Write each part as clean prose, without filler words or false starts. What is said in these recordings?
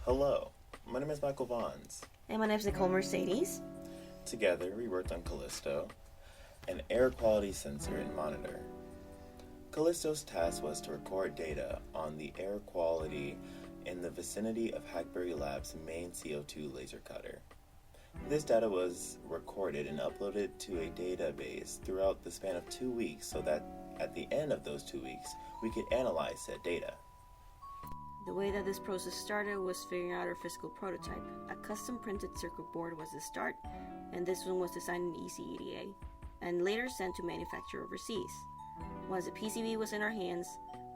Hello, my name is Michael Vons. And my name is Nicole Mercedes. Together, we worked on Callisto, an air quality sensor and monitor. Callisto's task was to record data on the air quality in the vicinity of Hackberry Lab's main CO2 laser cutter. This data was recorded and uploaded to a database throughout the span of 2 weeks so that at the end of those 2 weeks, we could analyze said data. The way that this process started was figuring out our physical prototype. A custom printed circuit board was the start, and this one was designed in ECEDA, and later sent to manufacture overseas. Once the PCB was in our hands,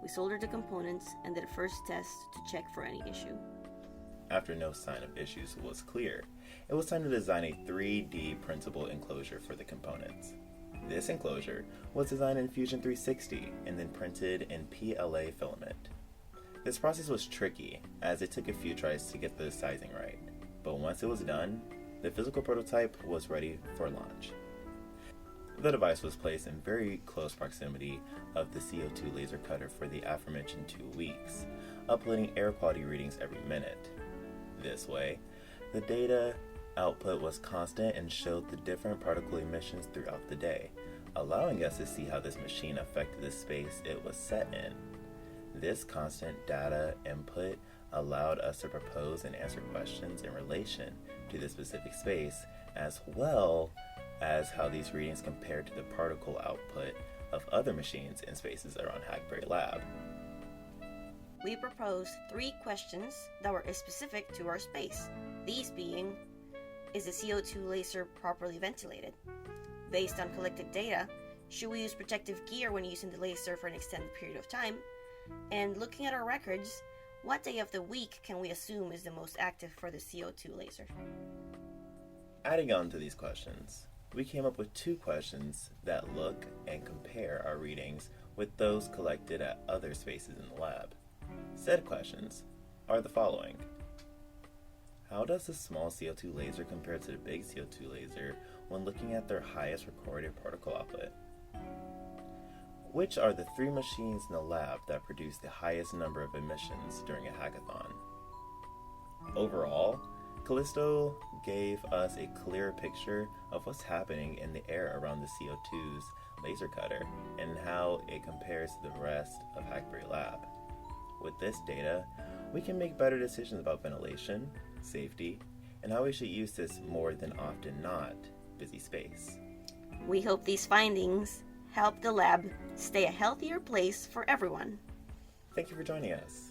we soldered the components and did a first test to check for any issue. After no sign of issues was clear, it was time to design a 3D printable enclosure for the components. This enclosure was designed in Fusion 360 and then printed in PLA filament. This process was tricky, as it took a few tries to get the sizing right, but once it was done, the physical prototype was ready for launch. The device was placed in very close proximity of the CO2 laser cutter for the aforementioned 2 weeks, uploading air quality readings every minute. This way, the data output was constant and showed the different particle emissions throughout the day, allowing us to see how this machine affected the space it was set in. This constant data input allowed us to propose and answer questions in relation to the specific space, as well as how these readings compare to the particle output of other machines and spaces around Hackberry Lab. We proposed 3 questions that were specific to our space. These being, is the CO2 laser properly ventilated? Based on collected data, should we use protective gear when using the laser for an extended period of time? And looking at our records, what day of the week can we assume is the most active for the CO2 laser? Adding on to these questions, we came up with 2 questions that look and compare our readings with those collected at other spaces in the lab. Said questions are the following. How does the small CO2 laser compare to the big CO2 laser when looking at their highest recorded particle output? Which are the 3 machines in the lab that produce the highest number of emissions during a hackathon? Overall, Callisto gave us a clear picture of what's happening in the air around the CO2's laser cutter and how it compares to the rest of Hackberry Lab. With this data, we can make better decisions about ventilation, safety, and how we should use this more than often not busy space. We hope these findings help the lab stay a healthier place for everyone. Thank you for joining us.